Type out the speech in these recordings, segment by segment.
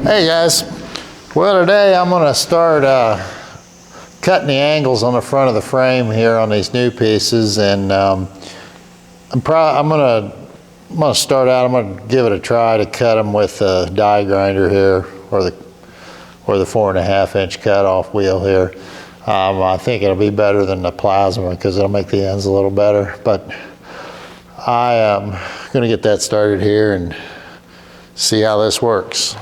Hey guys, well today I'm going to start cutting the angles on the front of the frame here on these new pieces, and I'm going to start out. I'm going to give it a try to cut them with a die grinder here, or the 4.5 inch cutoff wheel here. I think it'll be better than the plasma because it'll make the ends a little better. But I am going to get that started here and see how this works.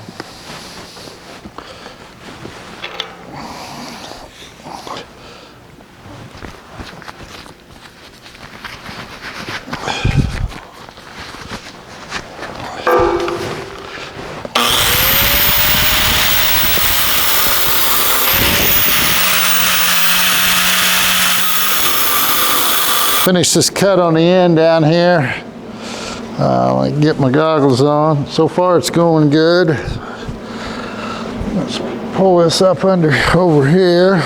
Finish this cut on the end down here. I get my goggles on. So far it's going good. Let's pull this up over here.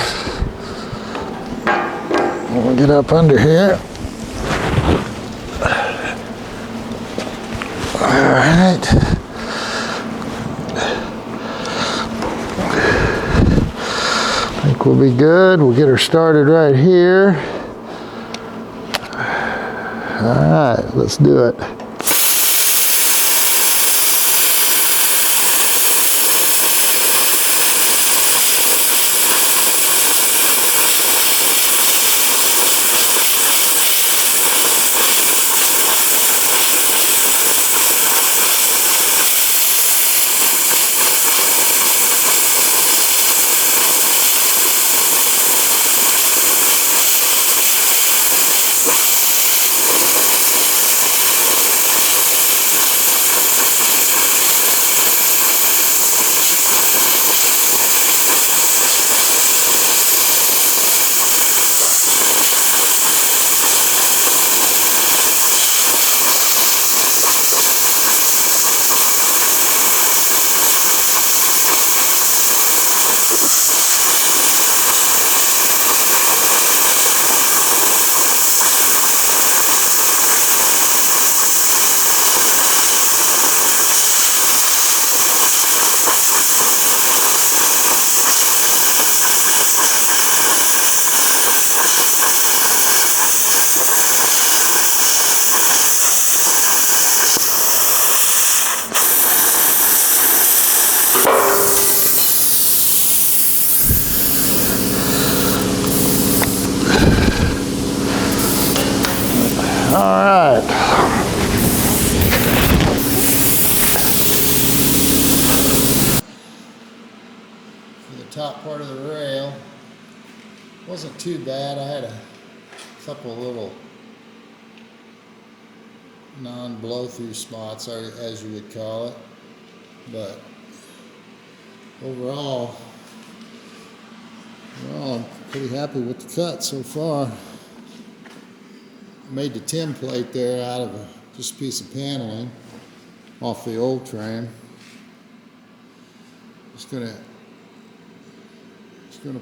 We'll get up under here. All right. I think we'll be good. We'll get her started right here. All right, let's do it. All right. For the top part of the rail, wasn't too bad. I had a couple of little non-blow-through spots, as you would call it, but overall, I'm pretty happy with the cut so far. Made the template there out of just a piece of paneling off the old frame. Just gonna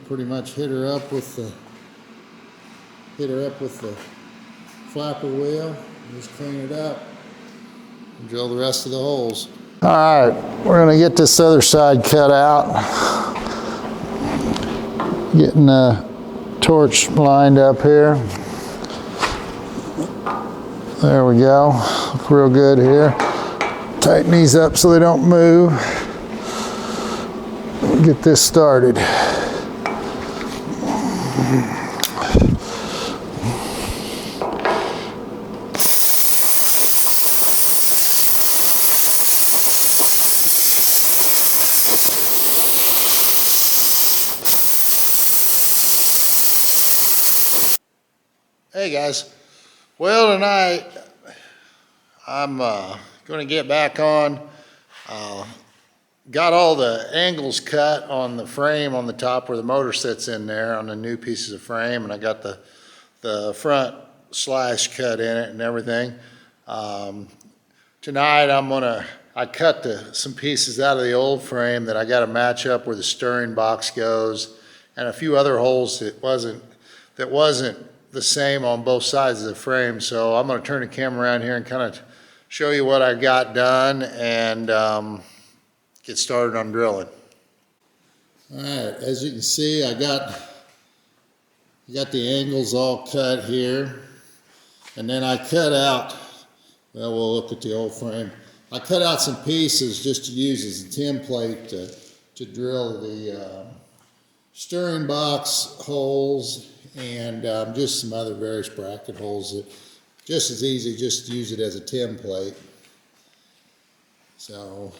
pretty much hit her up with the flapper wheel. Just clean it up and drill the rest of the holes. All right, we're gonna get this other side cut out. Getting the torch lined up here. There we go. Look real good here. Tighten these up so they don't move. Get this started. Hey guys. Well, tonight I'm going to get back on. Got all the angles cut on the frame on the top where the motor sits in there on the new pieces of frame, and I got the front slash cut in it and everything. Tonight I cut some pieces out of the old frame that I got to match up where the steering box goes, and a few other holes that wasn't the same on both sides of the frame. So I'm going to turn the camera around here and kind of show you what I got done, and get started on drilling. All right, as you can see, I got the angles all cut here, and then I cut out, well, we'll look at the old frame. I cut out some pieces just to use as a template to drill the steering box holes and just some other various bracket holes that just as easy just to use it as a template. So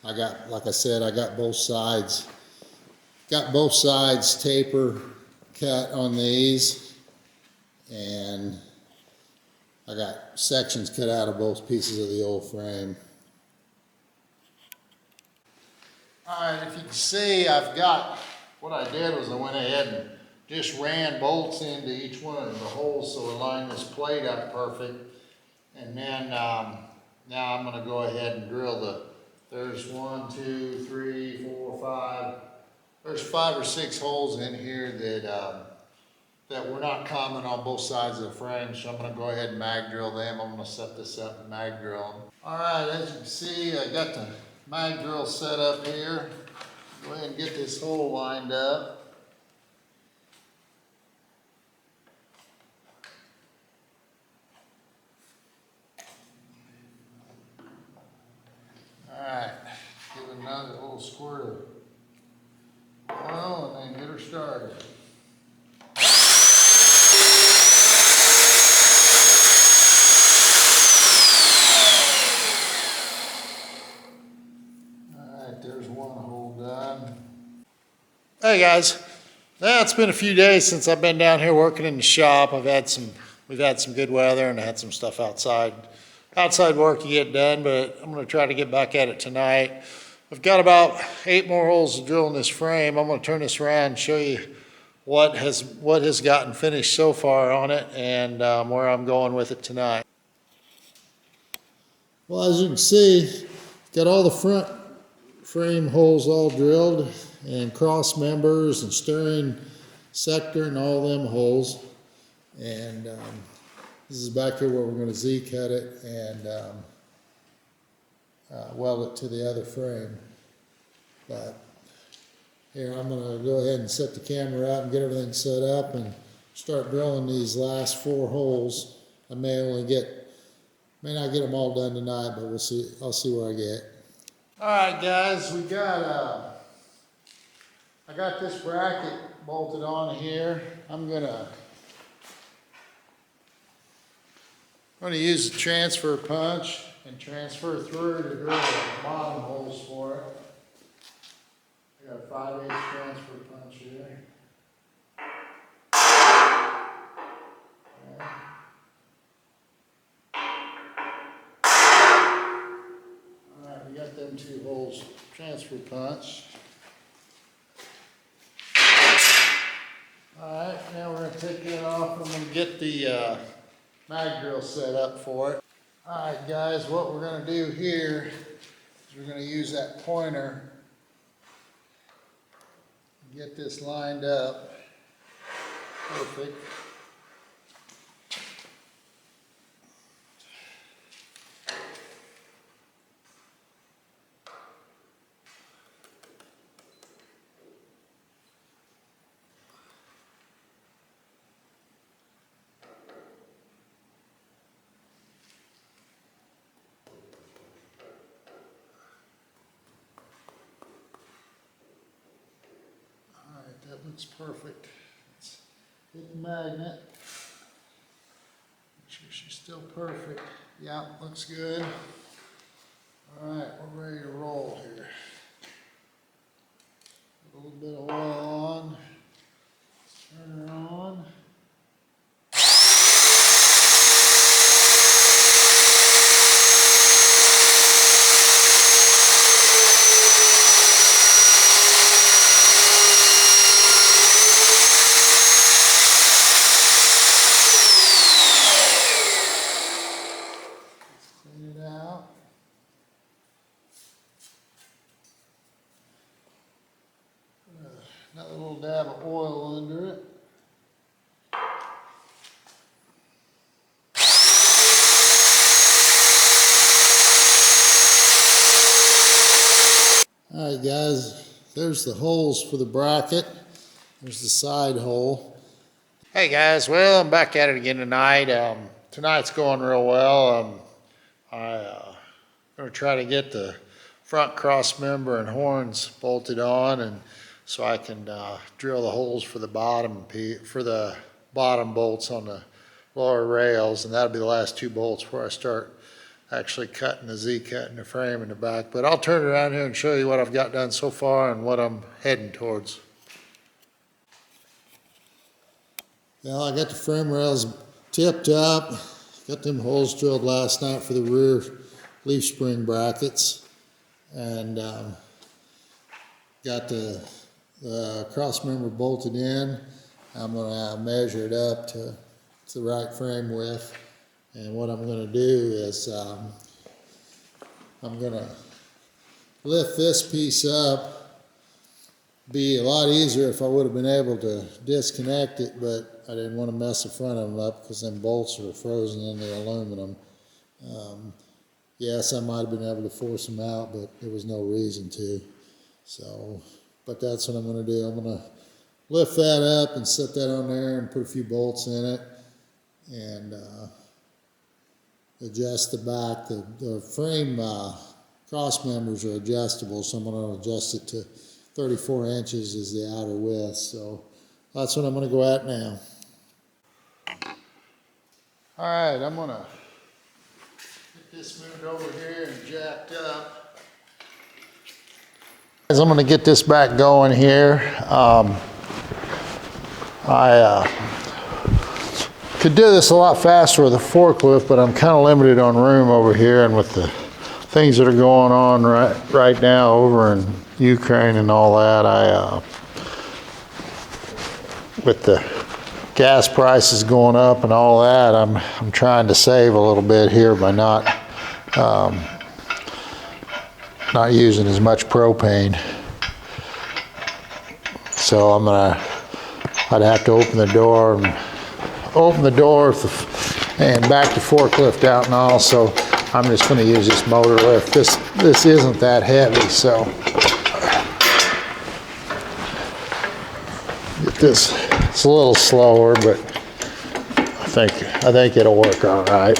I got, like I said, I got both sides taper cut on these, and I got sections cut out of both pieces of the old frame. All right, if you can see, what I did was I went ahead and just ran bolts into each one of the holes so it lined this plate up perfect. And then now I'm going to go ahead and drill there's 1, 2, 3, 4, 5. There's 5 or 6 holes in here that were not common on both sides of the frame, so I'm going to go ahead and mag drill them. I'm going to set this up and mag drill them. All right, as you can see, I got the mag drill set up here. Go ahead and get this hole lined up. All right, give another little squirt of oil and then get her started. There's one hole done. Hey guys, it's been a few days since I've been down here working in the shop. We've had some good weather and I had some stuff outside work to get done, but I'm going to try to get back at it tonight. I've got about 8 more holes to drill in this frame. I'm going to turn this around and show you what has gotten finished so far on it and where I'm going with it tonight. Well, as you can see, got all the front frame holes all drilled and cross members and steering sector and all them holes. And this is back here where we're going to Z-cut it and weld it to the other frame. But here I'm going to go ahead and set the camera out and get everything set up and start drilling these last 4 holes. I may not get them all done tonight, but we'll see. I'll see where I get. All right, guys, I got this bracket bolted on here. I'm gonna use the transfer punch and transfer through to drill the bottom holes for it. I got a 5/8 transfer punch here. Okay. All right, we got them 2 holes transfer punch. All right, now we're going to take that off. I'm going to get the mag drill set up for it. All right, guys, what we're going to do here is we're going to use that pointer and get this lined up perfect. That looks perfect. Let's hit the magnet. Make sure she's still perfect. Yeah, looks good. All right, we're ready to roll here. Put a little bit of oil on. Turn her on. Another little dab of oil under it. All Alright guys, there's the holes for the bracket. There's the side hole. Hey guys, well I'm back at it again tonight. Tonight's going real well. I'm going to try to get the front cross member and horns bolted on, and so I can drill the holes for the bottom bolts on the lower rails, and that'll be the last two bolts before I start actually cutting the Z-cut in the frame in the back. But I'll turn it around here and show you what I've got done so far and what I'm heading towards. Well, I got the frame rails tipped up, got them holes drilled last night for the rear leaf spring brackets, and got the cross member bolted in. I'm going to measure it up to the right frame width, and what I'm going to do is I'm going to lift this piece up. Be a lot easier if I would have been able to disconnect it, but I didn't want to mess the front of them up because them bolts are frozen in the aluminum. Yes, I might have been able to force them out, but there was no reason to. So, but that's what I'm going to do. I'm going to lift that up and set that on there and put a few bolts in it and adjust the back. The frame cross members are adjustable, so I'm going to adjust it to 34 inches is the outer width. So that's what I'm going to go at now. All right, I'm going to get this moved over here and jacked up. As I'm going to get this back going here, I could do this a lot faster with a forklift, but I'm kind of limited on room over here, and with the things that are going on right now over in Ukraine and all that, with the gas prices going up and all that, I'm trying to save a little bit here by not using as much propane. So I'd have to open the door and back the forklift out and all. So I'm just going to use this motor lift. This isn't that heavy, so get this. It's a little slower, but I think it'll work all right.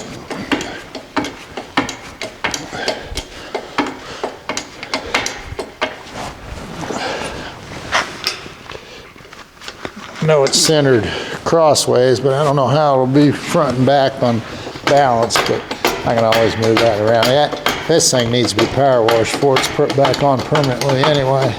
I know it's centered crossways, but I don't know how it'll be front and back on balance, but I can always move that around. This thing needs to be power washed before it's put back on permanently anyway.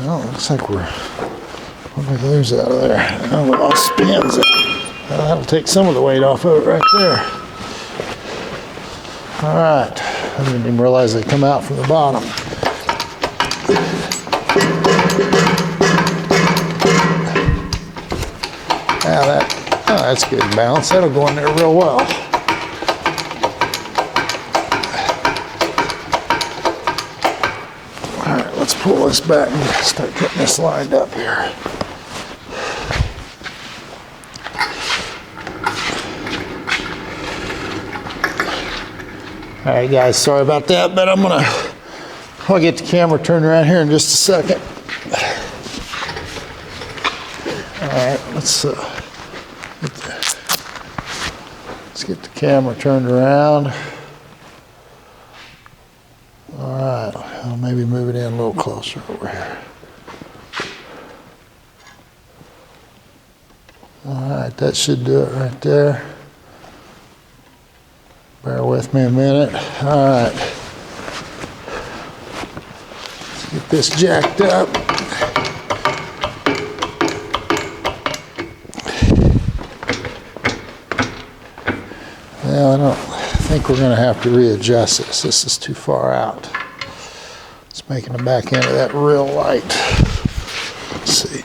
Well, looks like what did we lose out of there? Oh, we lost spins. That'll take some of the weight off of it right there. All right, I didn't even realize they come out from the bottom. Now that's good balance. That'll go in there real well. All right, let's pull this back and start getting this lined up here. All right, guys, sorry about that, but I'll get the camera turned around here in just a second. All right, let's get the camera turned around. All right, I'll maybe move it in a little closer over here. All right, that should do it right there. Bear with me a minute. All right. Let's get this jacked up. Well, I don't think we're going to have to readjust this. This is too far out. It's making the back end of that real light. Let's see.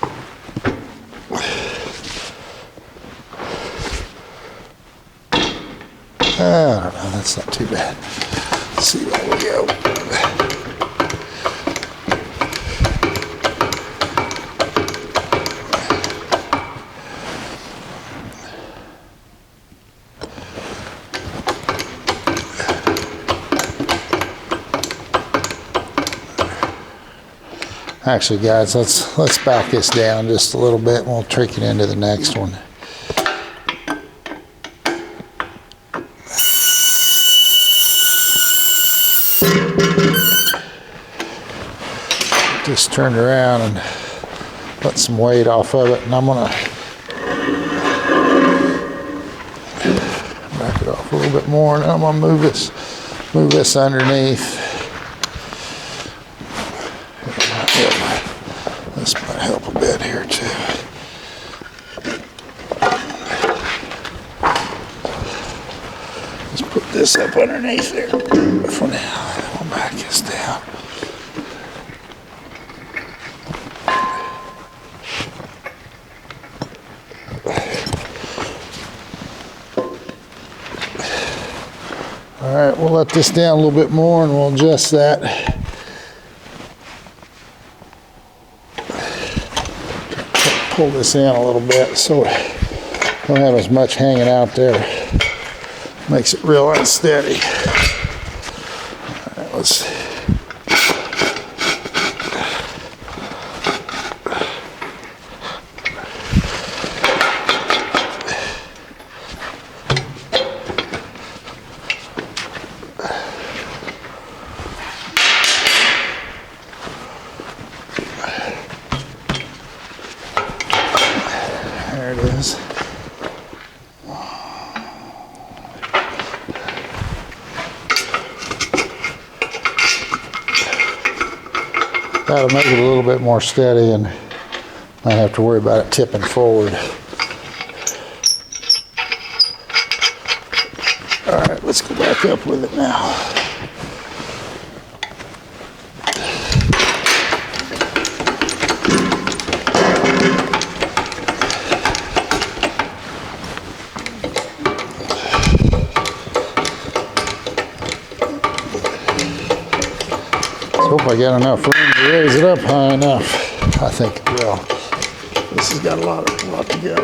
I don't know, that's not too bad. Let's see where we go. Actually, guys, let's back this down just a little bit and we'll trick it into the next one. Just turned around and let some weight off of it, and I'm gonna back it off a little bit more, and I'm gonna move this underneath. This might help a bit here too. Let's put this up underneath there for now. We'll back this down. All right, we'll let this down a little bit more and we'll adjust that. Pull this in a little bit so it don't have as much hanging out there. Makes it real unsteady. All right, let's see. There it is. That'll make it a little bit more steady and not have to worry about it tipping forward. All right, let's go back up with it now. Hope I got enough room to raise it up high enough. I think it will. This has got a lot to go.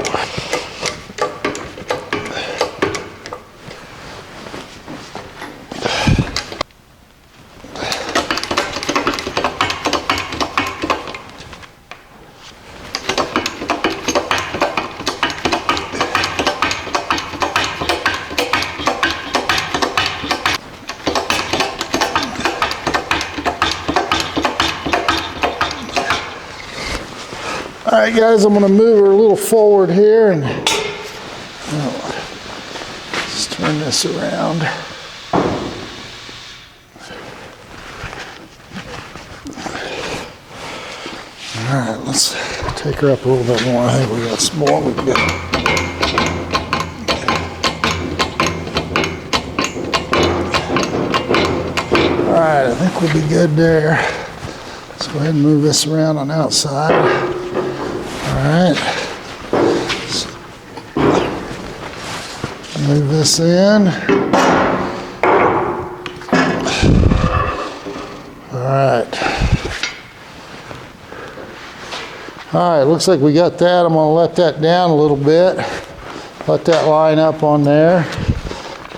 All right, guys, I'm going to move her a little forward here and just turn this around. All right, let's take her up a little bit more. I think we got some more we can get. All right, I think we'll be good there. Let's go ahead and move this around on the outside. All right, move this in. All right. All right, looks like we got that. I'm gonna let that down a little bit. Let that line up on there.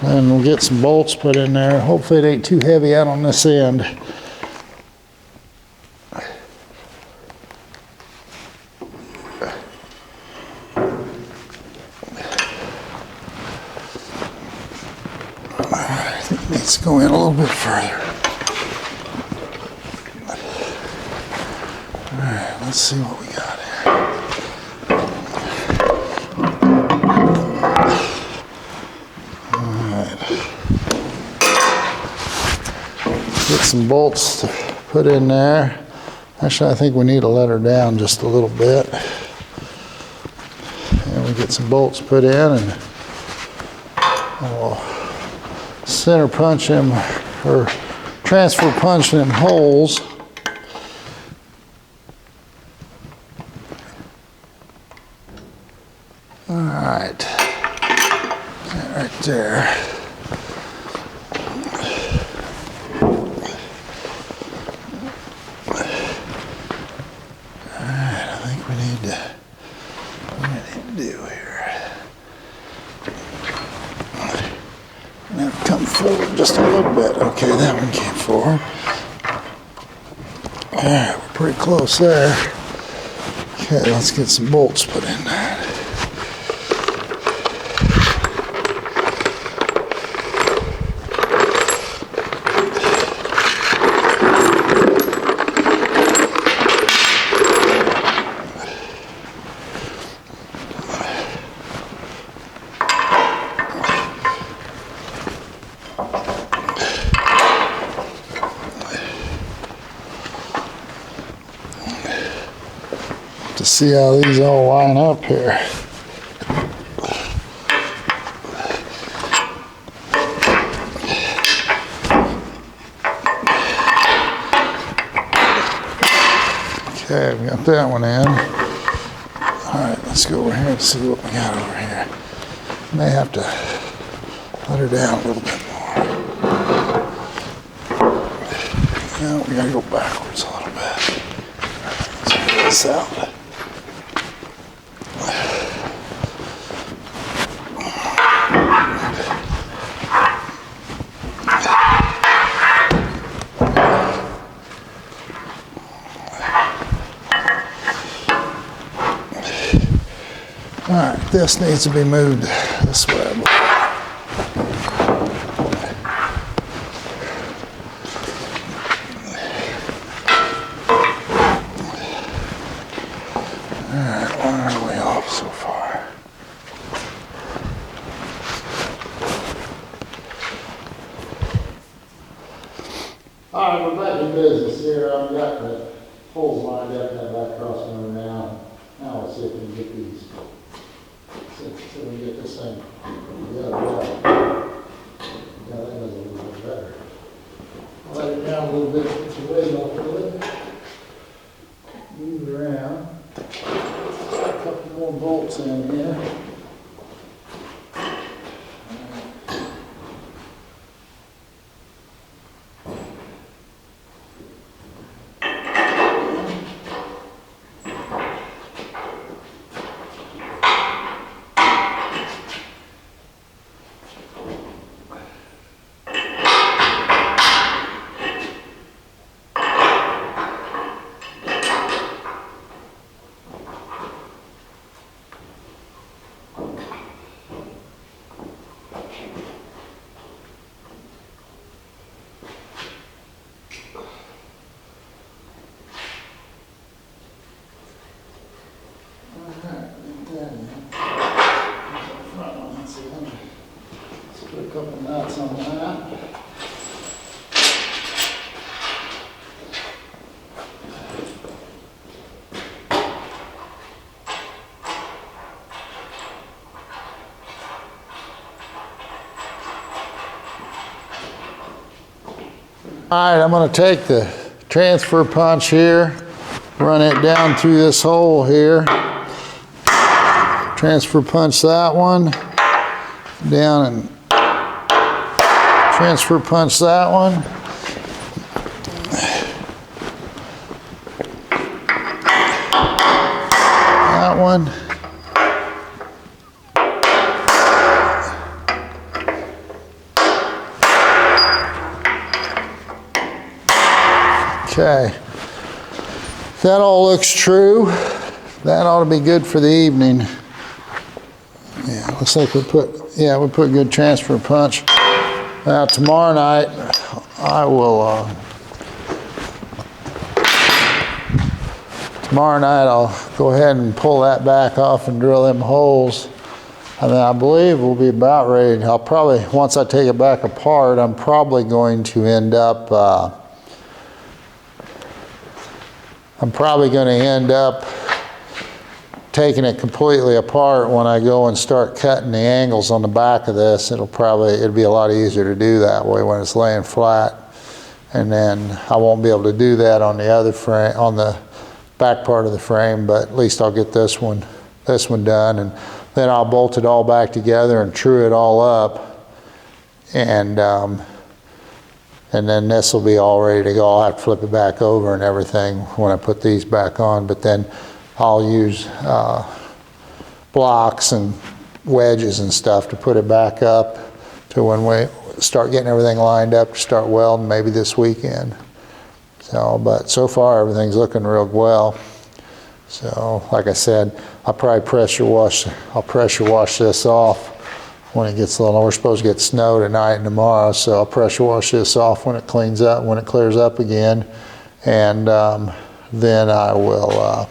And we'll get some bolts put in there. Hopefully it ain't too heavy out on this end. Needs to go in a little bit further. All right, let's see what we got here. All right. Get some bolts to put in there. Actually, I think we need to let her down just a little bit. And we get some bolts put in and we'll center punch them or transfer punch them holes. All right, right there. All right, I think we need to do here. Now come forward just a little bit. Okay, that one came forward. right, we're pretty close there. Okay, let's get some bolts put in. To see how these all line up here. Okay, we got that one in. All right, let's go over here and see what we got over here. May have to let her down a little bit more. Now we gotta go backwards a little bit. Let's get this out. All right, this needs to be moved this way. All right, why are we off so far? All right, we're back in business here. I've got the holes lined up, that back crossing around. Now let's see if we can get these. So we get this thing together. Yeah, that does a little bit better. Let it down a little bit, put your weight off of it. Move it around. A couple more bolts in here. Put a couple nuts on that. All right, I'm going to take the transfer punch here, run it down through this hole here, transfer punch that one, down and transfer punch that one. That one. Okay. That all looks true. That ought to be good for the evening. Yeah, looks like we put good transfer punch. Now tomorrow night, I will, I'll go ahead and pull that back off and drill them holes. And then I believe we'll be about ready. I'll probably, once I take it back apart, I'm probably going to end up, taking it completely apart when I go and start cutting the angles on the back of this. It'll be a lot easier to do that way when it's laying flat. And then I won't be able to do that on the other frame, on the back part of the frame, but at least I'll get this one done, and then I'll bolt it all back together and true it all up. And then this will be all ready to go. I'll have to flip it back over and everything when I put these back on, but then I'll use blocks and wedges and stuff to put it back up to when we start getting everything lined up to start welding maybe this weekend. So, but so far everything's looking real well. So, like I said, I'll probably pressure wash this off when it gets a little. We're supposed to get snow tonight and tomorrow, so I'll pressure wash this off when it cleans up, when it clears up again, and then I will.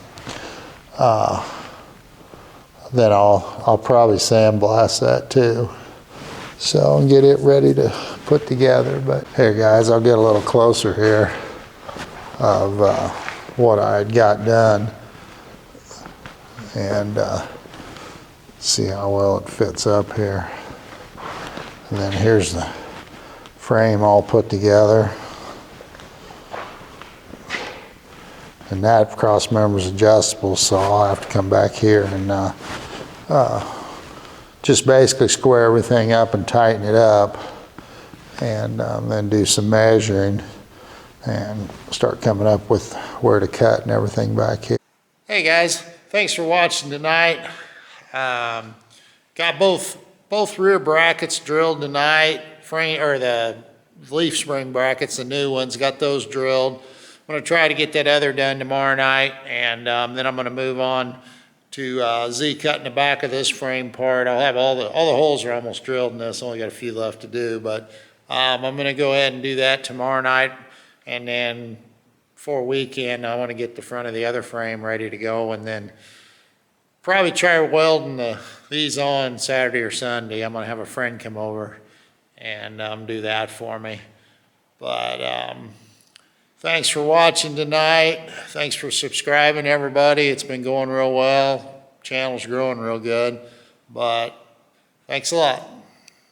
Then I'll probably sandblast that too. So get it ready to put together. But here, guys, I'll get a little closer here of what I had got done, and see how well it fits up here. And then here's the frame all put together. And that cross member is adjustable, so I'll have to come back here and just basically square everything up and tighten it up, and then do some measuring and start coming up with where to cut and everything back here. Hey guys, thanks for watching tonight. Got both rear brackets drilled tonight, the leaf spring brackets, the new ones, got those drilled. I'm going to try to get that other done tomorrow night, and then I'm going to move on to Z-cutting the back of this frame part. I'll have all the holes are almost drilled in this, only got a few left to do, but I'm going to go ahead and do that tomorrow night, and then for a weekend I want to get the front of the other frame ready to go, and then probably try welding these on Saturday or Sunday. I'm going to have a friend come over and do that for me. But thanks for watching tonight. Thanks for subscribing, everybody. It's been going real well. Channel's growing real good. But thanks a lot.